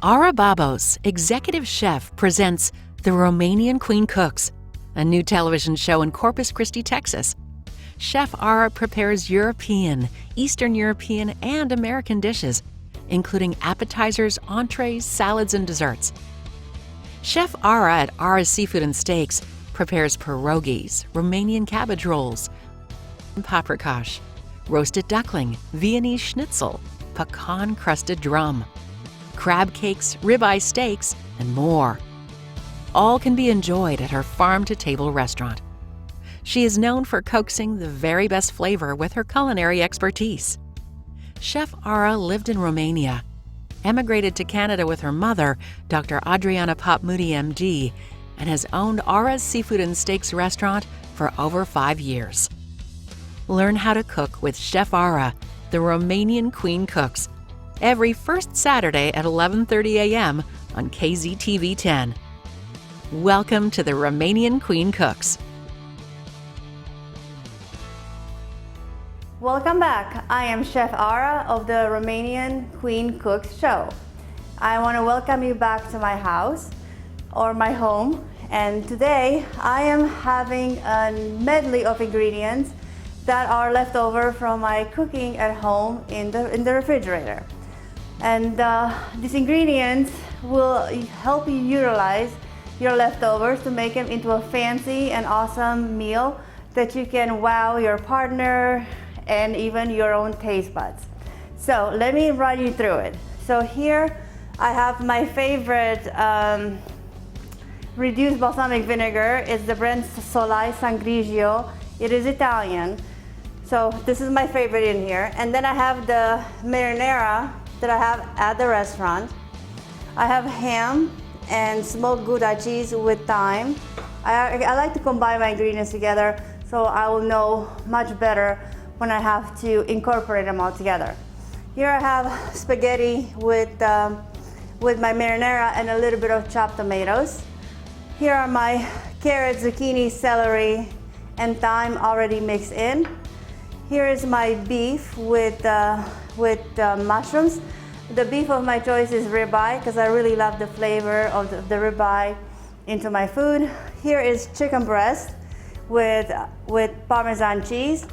Ara Babos, executive chef, presents The Romanian Queen Cooks, a new television show in Corpus Christi, Texas. Chef Ara prepares European, Eastern European, and American dishes, including appetizers, entrees, salads, and desserts. Chef Ara at Ara's Seafood and Steaks prepares pierogies, Romanian cabbage rolls, paprikash, roasted duckling, Viennese schnitzel, pecan-crusted drum, crab cakes, ribeye steaks, and more. All can be enjoyed at her farm-to-table restaurant. She is known for coaxing the very best flavor with her culinary expertise. Chef Ara lived in Romania, emigrated to Canada with her mother, Dr. Adriana Popmoody, MD, and has owned Ara's Seafood and Steaks restaurant for over 5 years. Learn how to cook with Chef Ara, the Romanian Queen Cooks, every first Saturday at 11:30 a.m. on KZTV 10. Welcome to the Romanian Queen Cooks. Welcome back. I am Chef Ara of the Romanian Queen Cooks show. I want to welcome you back to my house or my home, and today I am having a medley of ingredients that are left over from my cooking at home in the refrigerator. And these ingredients will help you utilize your leftovers to make them into a fancy and awesome meal that you can wow your partner and even your own taste buds. So let me run you through it. So here I have my favorite reduced balsamic vinegar. It's the brand Solai San Grigio. It is Italian. So this is my favorite in here. And then I have the marinara that I have at the restaurant. I have ham and smoked gouda cheese with thyme. I like to combine my ingredients together so I will know much better when I have to incorporate them all together. Here I have spaghetti with my marinara and a little bit of chopped tomatoes. Here are my carrots, zucchini, celery, and thyme already mixed in. Here is my beef with mushrooms. The beef of my choice is ribeye because I really love the flavor of the ribeye into my food. Here is chicken breast with parmesan cheese.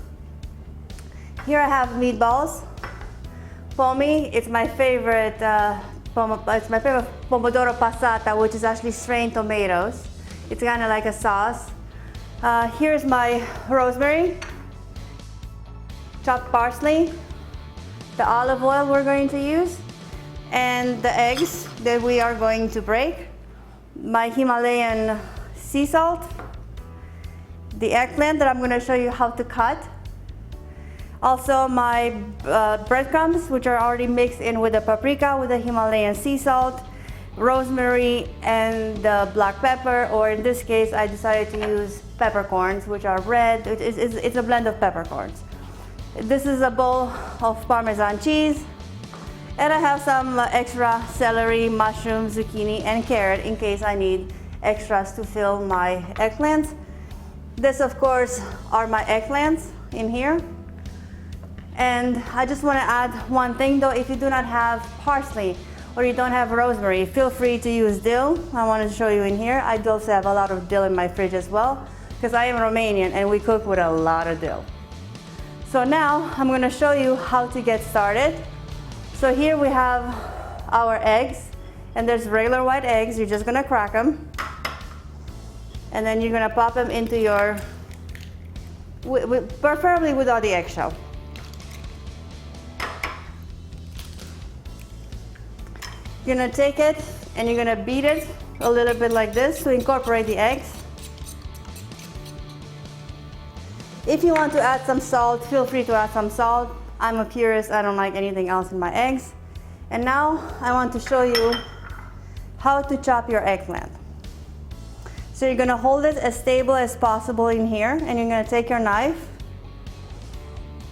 Here I have meatballs. Pomi, it's my favorite pomodoro passata, which is actually strained tomatoes. It's kind of like a sauce. Here's my rosemary, chopped parsley, the olive oil we're going to use, and the eggs that we are going to break, my Himalayan sea salt, the eggplant that I'm going to show you how to cut, also my breadcrumbs, which are already mixed in with the paprika, with the Himalayan sea salt, rosemary, and the black pepper, or in this case I decided to use peppercorns, which are red. It's a blend of peppercorns. This is a bowl of Parmesan cheese, and I have some extra celery, mushrooms, zucchini, and carrot in case I need extras to fill my eggplants. This, of course, are my eggplants in here. And I just want to add one thing though, if you do not have parsley or you don't have rosemary, feel free to use dill. I wanted to show you in here. I do also have a lot of dill in my fridge as well because I am Romanian and we cook with a lot of dill. So now I'm going to show you how to get started. So here we have our eggs, and there's regular white eggs. You're just going to crack them, and then you're going to pop them into your, preferably without the eggshell. You're going to take it and you're going to beat it a little bit like this to incorporate the eggs. If you want to add some salt, feel free to add some salt. I'm a purist, I don't like anything else in my eggs. And now I want to show you how to chop your eggplant. So you're going to hold it as stable as possible in here, and you're going to take your knife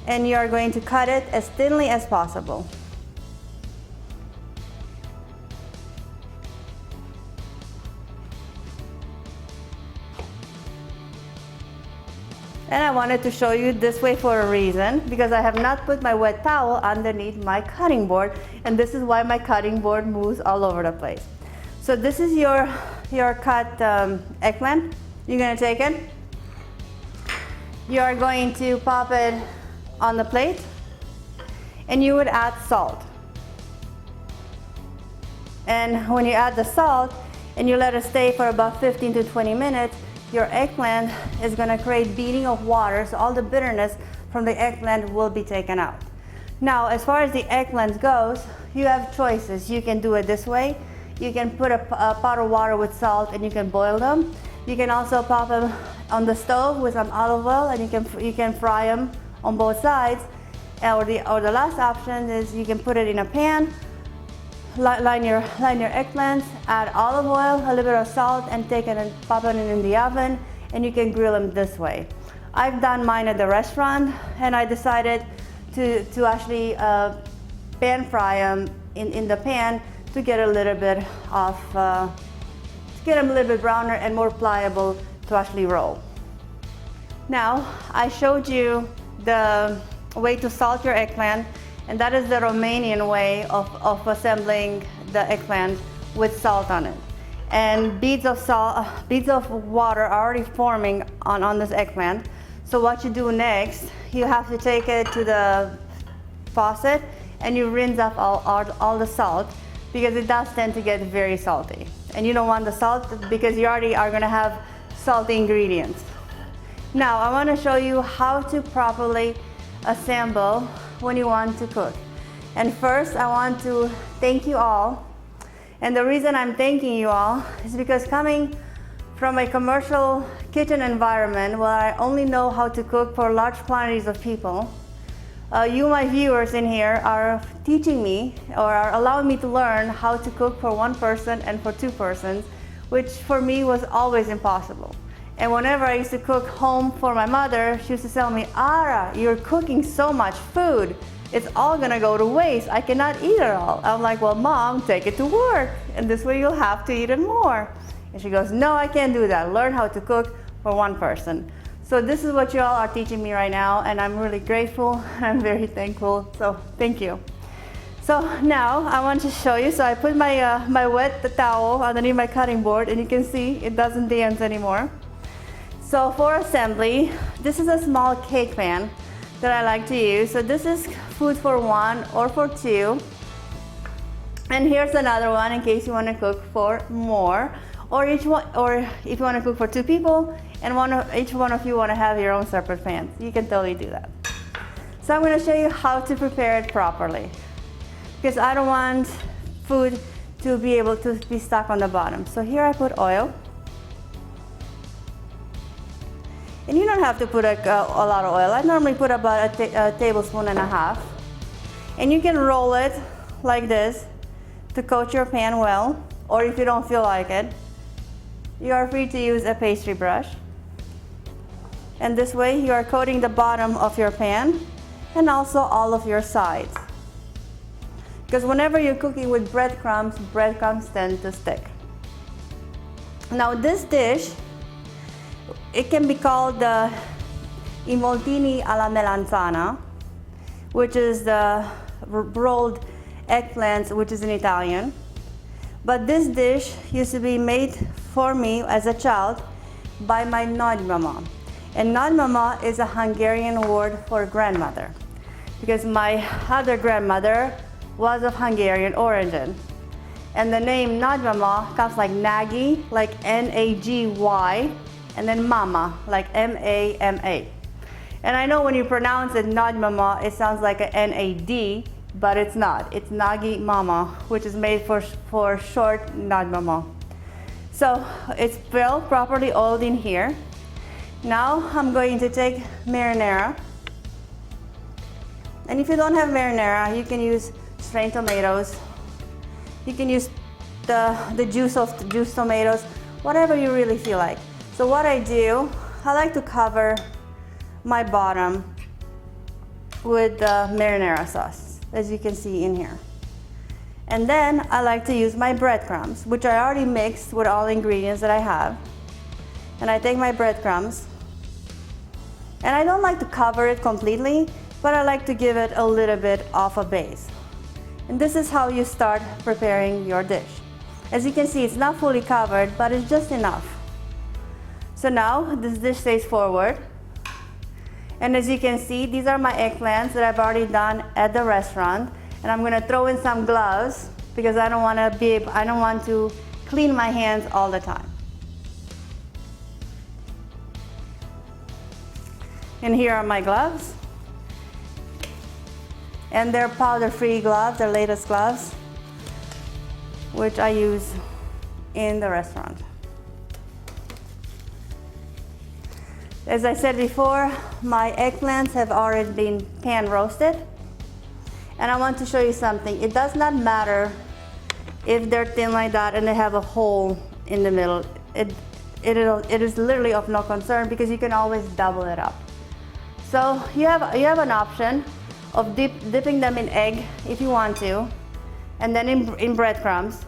and you are going to cut it as thinly as possible. And I wanted to show you this way for a reason, because I have not put my wet towel underneath my cutting board, and this is why my cutting board moves all over the place. So this is your cut eggplant. You're gonna take it. You are going to pop it on the plate, and you would add salt. And when you add the salt and you let it stay for about 15 to 20 minutes, your eggplant is going to create beading of water, so all the bitterness from the eggplant will be taken out. Now, as far as the eggplant goes, you have choices. You can do it this way. You can put a pot of water with salt and you can boil them. You can also pop them on the stove with some olive oil, and you can fry them on both sides. Or the last option is you can put it in a pan, line your eggplants, add olive oil, a little bit of salt, and take it and pop it in the oven, and you can grill them this way. I've done mine at the restaurant, and I decided to actually pan fry them in the pan to get a little bit of, to get them a little bit browner and more pliable to actually roll. Now, I showed you the way to salt your eggplant, and that is the Romanian way of assembling the eggplant with salt on it. And beads of water are already forming on this eggplant. So what you do next, you have to take it to the faucet and you rinse off all the salt, because it does tend to get very salty. And you don't want the salt because you already are gonna have salty ingredients. Now I wanna show you how to properly assemble when you want to cook. And first, I want to thank you all. And the reason I'm thanking you all is because coming from a commercial kitchen environment where I only know how to cook for large quantities of people, you, my viewers in here, are teaching me or are allowing me to learn how to cook for one person and for two persons, which for me was always impossible. And whenever I used to cook home for my mother, she used to tell me, Ara, you're cooking so much food. It's all gonna go to waste. I cannot eat it all. I'm like, well, Mom, take it to work, and this way you'll have to eat it more. And she goes, no, I can't do that. Learn how to cook for one person. So this is what you all are teaching me right now, and I'm really grateful. I'm very thankful, so thank you. So now I want to show you. So I put my wet towel underneath my cutting board, and you can see it doesn't dance anymore. So for assembly, this is a small cake pan that I like to use. So this is food for one or for two. And here's another one in case you want to cook for more, or if you want to cook for two people and each one of you want to have your own separate pans. You can totally do that. So I'm going to show you how to prepare it properly, because I don't want food to be able to be stuck on the bottom. So here I put oil. And you don't have to put a lot of oil. I normally put about a tablespoon and a half. And you can roll it like this to coat your pan well, or if you don't feel like it, you are free to use a pastry brush. And this way you are coating the bottom of your pan and also all of your sides. Because whenever you're cooking with breadcrumbs tend to stick. Now this dish, it can be called the involtini alla melanzana, which is the rolled eggplants, which is in Italian. But this dish used to be made for me as a child by my nagymama. And nagymama is a Hungarian word for grandmother, because my other grandmother was of Hungarian origin. And the name nagymama comes like Nagy, like N-A-G-Y, and then mama, like M-A-M-A. And I know when you pronounce it nagymama, it sounds like an N-A-D, but it's not. It's Nagi Mama, which is made for short nagymama. So it's well properly oiled in here. Now I'm going to take marinara. And if you don't have marinara, you can use strained tomatoes. You can use the juice tomatoes, whatever you really feel like. So what I do, I like to cover my bottom with the marinara sauce, as you can see in here. And then I like to use my breadcrumbs, which I already mixed with all the ingredients that I have. And I take my breadcrumbs And I don't like to cover it completely, but I like to give it a little bit of a base. And this is how you start preparing your dish. As you can see, it's not fully covered, but it's just enough. So now this dish stays forward. And as you can see, these are my eggplants that I've already done at the restaurant. And I'm gonna throw in some gloves because I don't want to clean my hands all the time. And here are my gloves. And they're powder-free gloves, they're latest gloves, which I use in the restaurant. As I said before, my eggplants have already been pan roasted. And I want to show you something. It does not matter if they're thin like that and they have a hole in the middle. It is literally of no concern because you can always double it up. So you have an option of dipping them in egg if you want to, and then in breadcrumbs.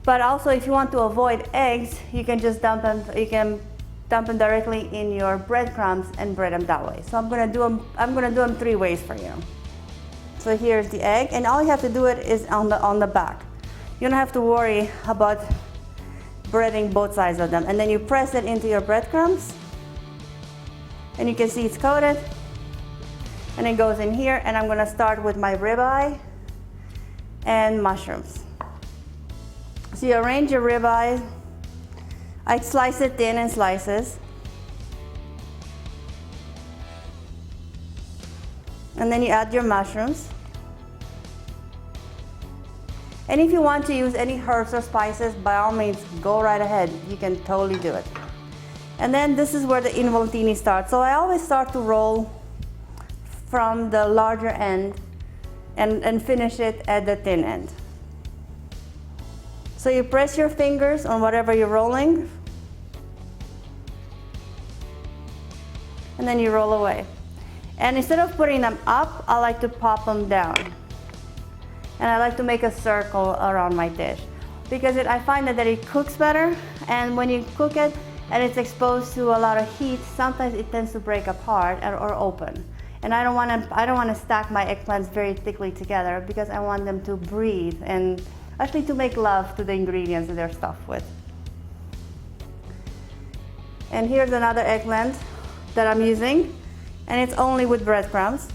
But also, if you want to avoid eggs, you can just dump them directly in your breadcrumbs and bread them that way. So I'm gonna do them 3 ways for you. So here's the egg, and all you have to do it is on the back. You don't have to worry about breading both sides of them. And then you press it into your breadcrumbs, and you can see it's coated. And it goes in here, and I'm gonna start with my ribeye and mushrooms. So you arrange your ribeye. I slice it thin in slices. And then you add your mushrooms. And if you want to use any herbs or spices, by all means, go right ahead. You can totally do it. And then this is where the involtini starts. So I always start to roll from the larger end and finish it at the thin end. So you press your fingers on whatever you're rolling, and then you roll away. And instead of putting them up, I like to pop them down. And I like to make a circle around my dish because I find that it cooks better, and when you cook it and it's exposed to a lot of heat, sometimes it tends to break apart or open. And I don't want to stack my eggplants very thickly together because I want them to breathe and actually to make love to the ingredients that they're stuffed with. And here's another eggplant that I'm using, and it's only with breadcrumbs.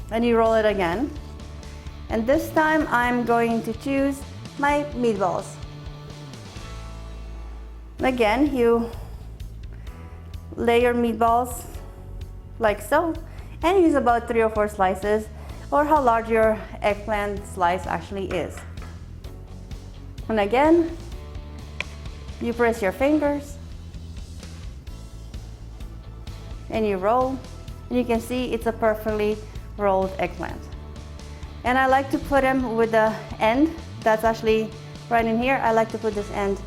And you roll it again. And this time I'm going to choose my meatballs. Again, you lay your meatballs like so, and use about 3 or 4 slices, or how large your eggplant slice actually is. And again, you press your fingers and you roll, and you can see it's a perfectly rolled eggplant. And I like to put them with the end that's actually right in here. I like to put this end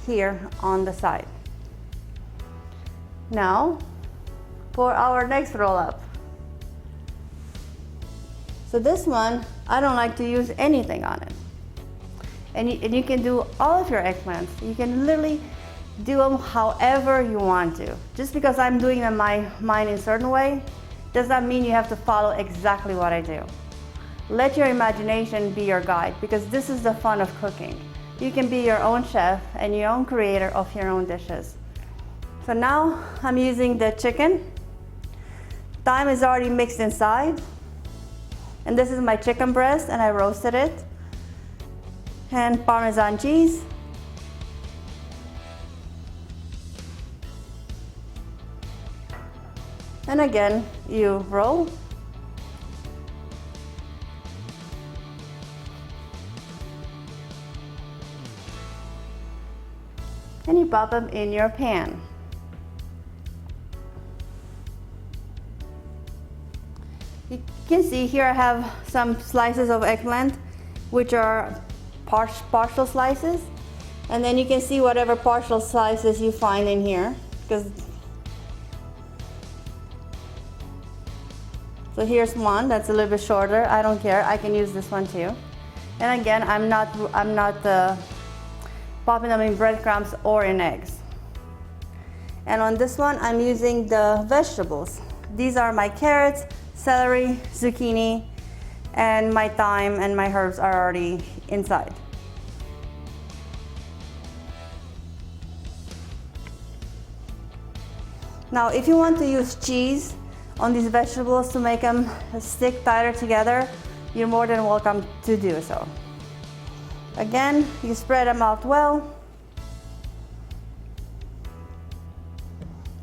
here on the side. Now for our next roll up. So this one, I don't like to use anything on it. And you can do all of your eggplants. You can literally do them however you want to. Just because I'm doing them mine in a certain way, does not mean you have to follow exactly what I do. Let your imagination be your guide, because this is the fun of cooking. You can be your own chef and your own creator of your own dishes. So now I'm using the chicken. Thyme is already mixed inside. And this is my chicken breast, and I roasted it. And Parmesan cheese. And again, you roll. And you pop them in your pan. You can see here I have some slices of eggplant, which are partial slices. And then you can see whatever partial slices you find in here. So here's one that's a little bit shorter. I don't care, I can use this one too. And again, I'm not popping them in breadcrumbs or in eggs. And on this one, I'm using the vegetables. These are my carrots, celery, zucchini, and my thyme and my herbs are already inside. Now, if you want to use cheese on these vegetables to make them stick tighter together, you're more than welcome to do so. Again, you spread them out well,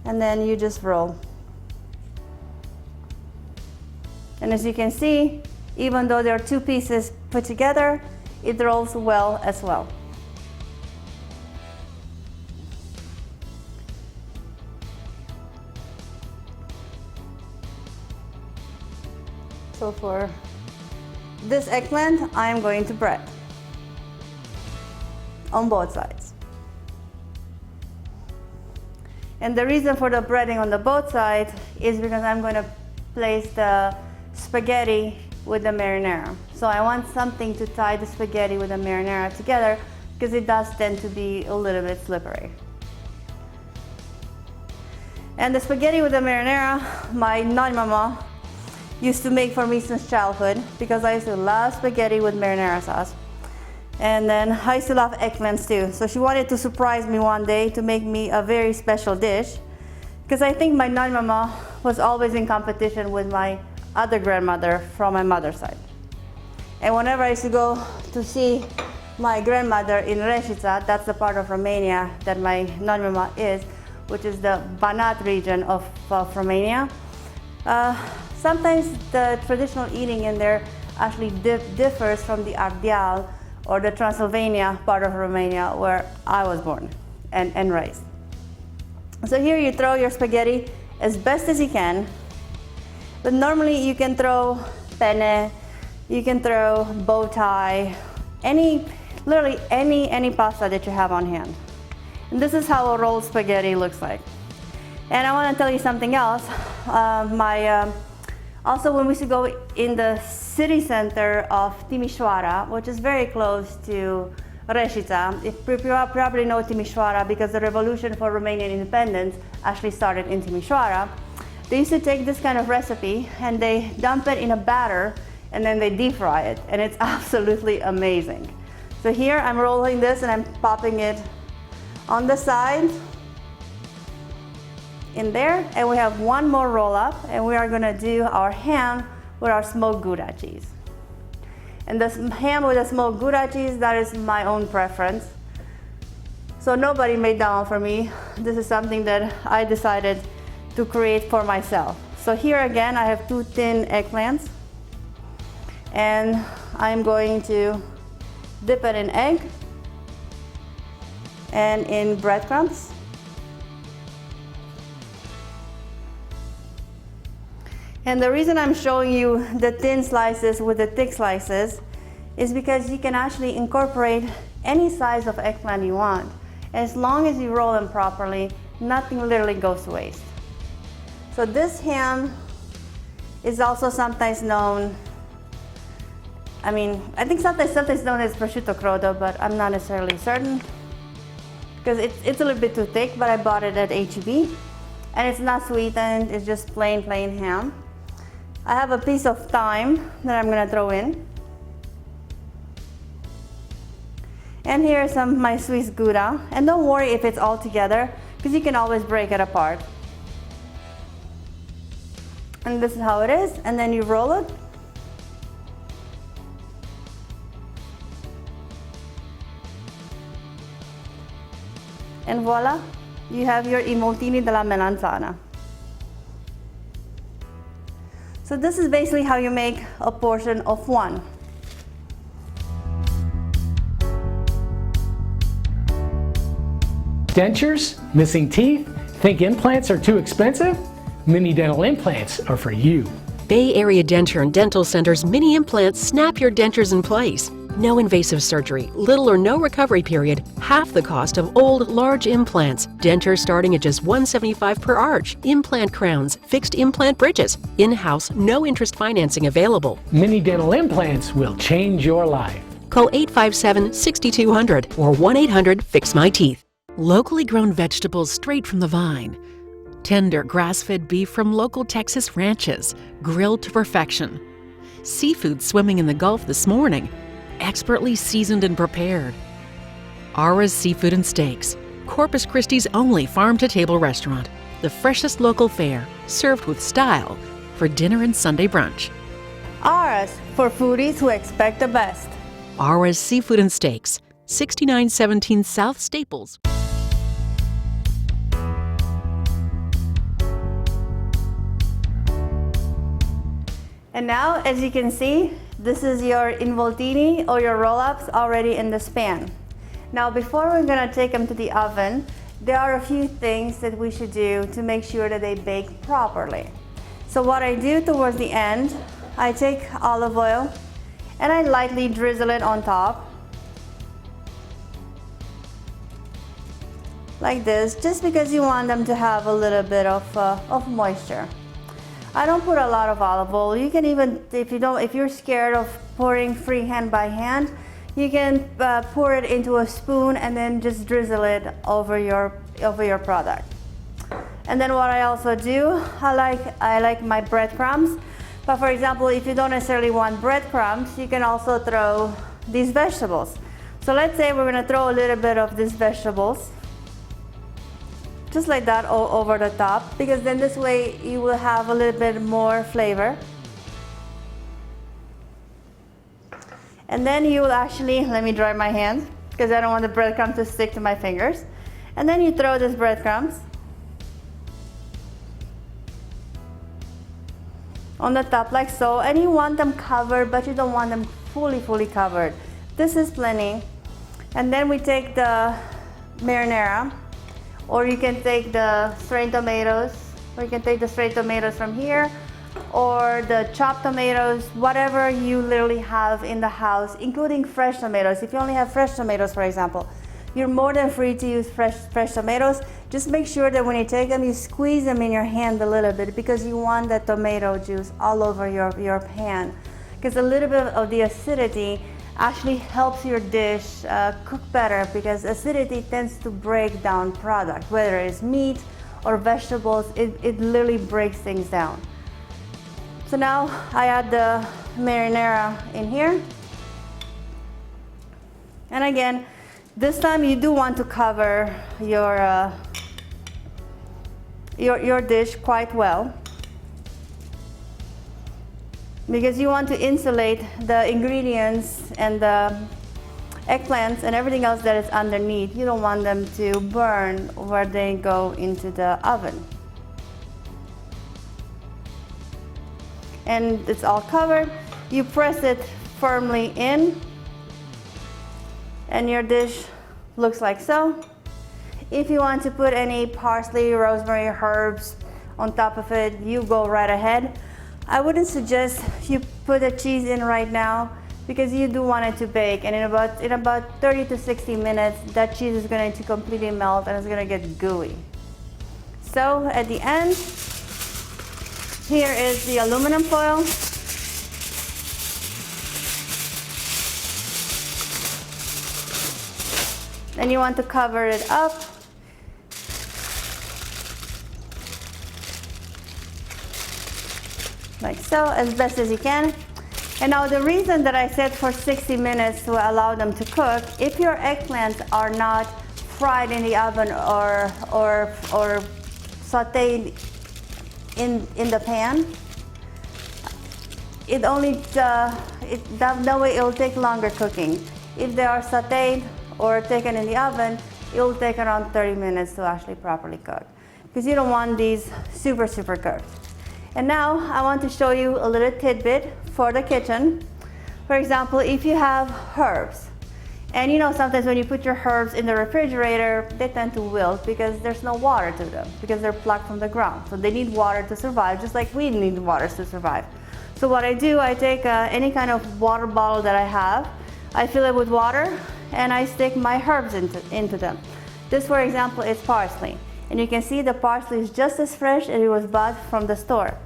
and then you just roll. And as you can see, even though there are two pieces put together, it rolls well as well. So for this eggplant, I am going to bread on both sides. And the reason for the breading on the both sides is because I'm going to place the spaghetti with the marinara. So I want something to tie the spaghetti with the marinara together because it does tend to be a little bit slippery. And the spaghetti with the marinara, my non-mama used to make for me since childhood because I used to love spaghetti with marinara sauce. And then I used to love eggplants too. So she wanted to surprise me one day to make me a very special dish because I think my non-mama was always in competition with my other grandmother from my mother's side. And whenever I used to go to see my grandmother in Reșița, that's the part of Romania that my non-mama is, which is the Banat region of Romania. Sometimes the traditional eating in there actually differs from the Ardeal or the Transylvania part of Romania where I was born and raised. So here you throw your spaghetti as best as you can, but normally you can throw penne, you can throw bow tie, literally any pasta that you have on hand. And this is how a rolled spaghetti looks like. And I want to tell you something else. Also, when we used to go in the city center of Timișoara, which is very close to Reșița, you probably know Timișoara because the revolution for Romanian independence actually started in Timișoara. They used to take this kind of recipe and they dump it in a batter and then they deep fry it, and it's absolutely amazing. So here I'm rolling this and I'm popping it on the side in there, and we have one more roll up, and we are going to do our ham with our smoked Gouda cheese. And the ham with the smoked Gouda cheese, that is my own preference. So nobody made that one for me. This is something that I decided to create for myself. So here again, I have two thin eggplants, and I'm going to dip it in egg and in breadcrumbs. And the reason I'm showing you the thin slices with the thick slices is because you can actually incorporate any size of eggplant you want. As long as you roll them properly, nothing literally goes to waste. So this ham is also sometimes known, I think sometimes known as prosciutto crudo, but I'm not necessarily certain because it's a little bit too thick, but I bought it at H-E-B. And it's not sweetened, it's just plain ham. I have a piece of thyme that I'm gonna throw in. And here's some of my Swiss Gouda. And don't worry if it's all together, because you can always break it apart. And this is how it is, and then you roll it. And voila, you have your involtini della melanzana. So this is basically how you make a portion of one. Dentures? Missing teeth? Think implants are too expensive? Mini dental implants are for you. Bay Area Denture and Dental Center's mini implants snap your dentures in place. No invasive surgery, little or no recovery period, half the cost of old, large implants. Dentures starting at just $175 per arch. Implant crowns, fixed implant bridges. In-house, no interest financing available. Mini dental implants will change your life. Call 857-6200 or 1-800-FIX-MY-TEETH. Locally grown vegetables straight from the vine. Tender grass-fed beef from local Texas ranches, grilled to perfection. Seafood swimming in the Gulf this morning, expertly seasoned and prepared. Ara's Seafood and Steaks, Corpus Christi's only farm-to-table restaurant. The freshest local fare, served with style, for dinner and Sunday brunch. Ara's, for foodies who expect the best. Ara's Seafood and Steaks, 6917 South Staples. And now, as you can see, this is your involtini or your roll-ups already in this pan. Now, before we're gonna take them to the oven, there are a few things that we should do to make sure that they bake properly. So what I do towards the end, I take olive oil and I lightly drizzle it on top. Like this, just because you want them to have a little bit of moisture. I don't put a lot of olive oil. You can even, if you're scared of pouring freehand by hand, you can pour it into a spoon and then just drizzle it over your product. And then what I also do, I like my breadcrumbs. But for example, if you don't necessarily want breadcrumbs, you can also throw these vegetables. So let's say we're gonna throw a little bit of these vegetables, just like that, over the top, because then this way you will have a little bit more flavor. And then you will actually, let me dry my hands, because I don't want the breadcrumb to stick to my fingers. And then you throw these breadcrumbs on the top like so, and you want them covered, but you don't want them fully covered. This is plenty. And then we take the marinara, or you can take the straight tomatoes, or you can take the straight tomatoes from here, or the chopped tomatoes, whatever you literally have in the house, including fresh tomatoes. If you only have fresh tomatoes, for example, you're more than free to use fresh tomatoes. Just make sure that when you take them, you squeeze them in your hand a little bit, because you want that tomato juice all over your pan. Because a little bit of the acidity actually helps your dish cook better, because acidity tends to break down product, whether it's meat or vegetables. It literally breaks things down. So now I add the marinara in here. And again, this time you do want to cover your dish quite well, because you want to insulate the ingredients and the eggplants and everything else that is underneath. You don't want them to burn where they go into the oven. And it's all covered. You press it firmly in, and your dish looks like so. If you want to put any parsley, rosemary, herbs on top of it, you go right ahead. I wouldn't suggest you put the cheese in right now, because you do want it to bake, and in about 30 to 60 minutes, that cheese is going to completely melt and it's going to get gooey. So at the end, here is the aluminum foil. Then you want to cover it up. Like so, as best as you can. And now the reason that I said for 60 minutes to allow them to cook, if your eggplants are not fried in the oven or sauteed in the pan, that way it will take longer cooking. If they are sauteed or taken in the oven, it will take around 30 minutes to actually properly cook, because you don't want these super cooked. And now I want to show you a little tidbit for the kitchen. For example, if you have herbs, and you know sometimes when you put your herbs in the refrigerator, they tend to wilt because there's no water to them, because they're plucked from the ground. So they need water to survive, just like we need water to survive. So what I do, I take any kind of water bottle that I have, I fill it with water, and I stick my herbs into them. This, for example, is parsley. And you can see the parsley is just as fresh as it was bought from the store.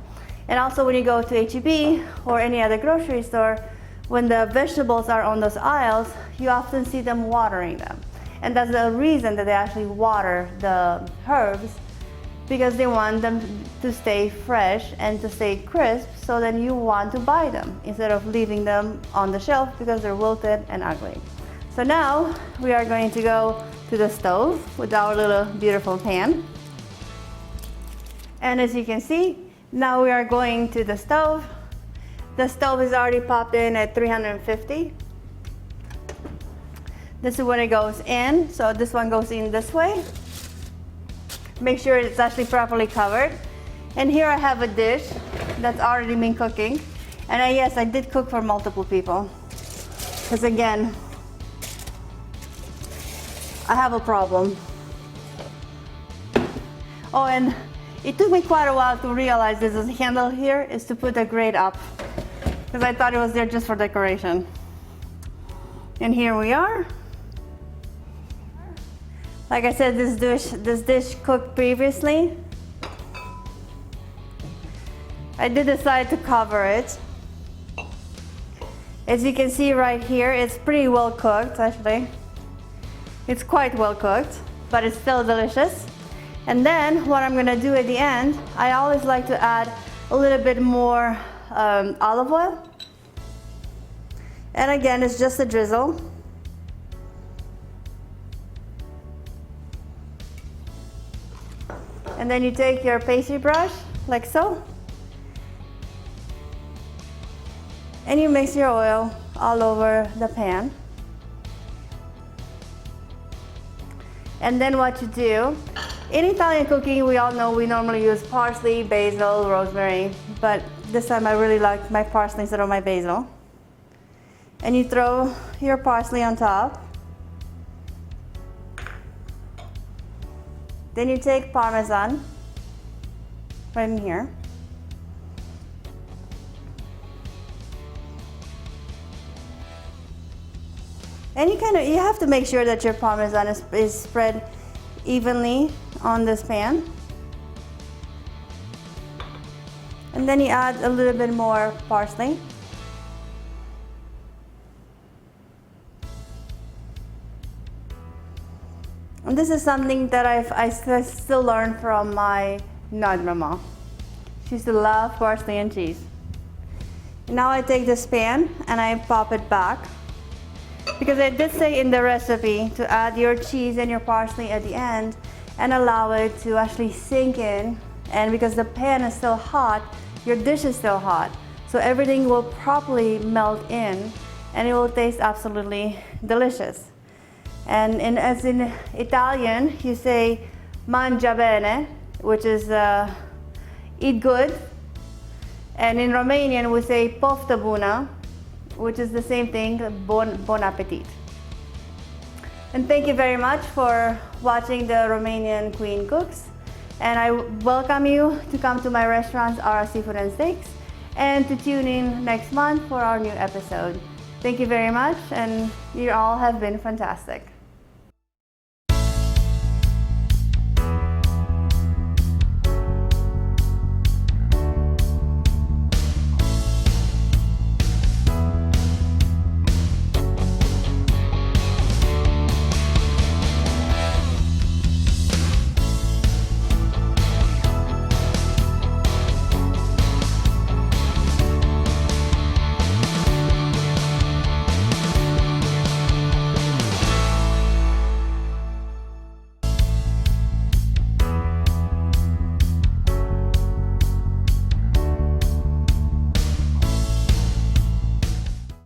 And also when you go to H-E-B or any other grocery store, when the vegetables are on those aisles, you often see them watering them. And that's the reason that they actually water the herbs, because they want them to stay fresh and to stay crisp, so then you want to buy them instead of leaving them on the shelf because they're wilted and ugly. So now we are going to go to the stove with our little beautiful pan. And as you can see, now we are going to the stove. The stove is already popped in at 350. This is when it goes in, so this one goes in this way. Make sure it's actually properly covered. And here I have a dish that's already been cooking. And yes, I did cook for multiple people. Because again, I have a problem. Oh, and it took me quite a while to realize this handle here is to put the grate up, because I thought it was there just for decoration. And here we are. Like I said, this dish cooked previously. I did decide to cover it. As you can see right here, it's pretty well cooked actually. It's quite well cooked, but it's still delicious. And then what I'm gonna do at the end, I always like to add a little bit more olive oil. And again, it's just a drizzle. And then you take your pastry brush, like so. And you mix your oil all over the pan. And then what you do, in Italian cooking, we all know we normally use parsley, basil, rosemary, but this time I really like my parsley instead of my basil. And you throw your parsley on top. Then you take parmesan, right in here. And you have to make sure that your parmesan is spread evenly on this pan. And then you add a little bit more parsley. And this is something that I still learn from my non-grandma. She used to love parsley and cheese. And now I take this pan and I pop it back, because I did say in the recipe to add your cheese and your parsley at the end and allow it to actually sink in. And because the pan is still hot, your dish is still hot, so everything will properly melt in and it will taste absolutely delicious. And as in Italian, you say mangia bene, which is eat good. And in Romanian, we say poftă bună, which is the same thing, bon appetit. And thank you very much for watching the Romanian Queen Cooks. And I welcome you to come to my restaurants, Ara Seafood and Steaks, and to tune in next month for our new episode. Thank you very much, and you all have been fantastic.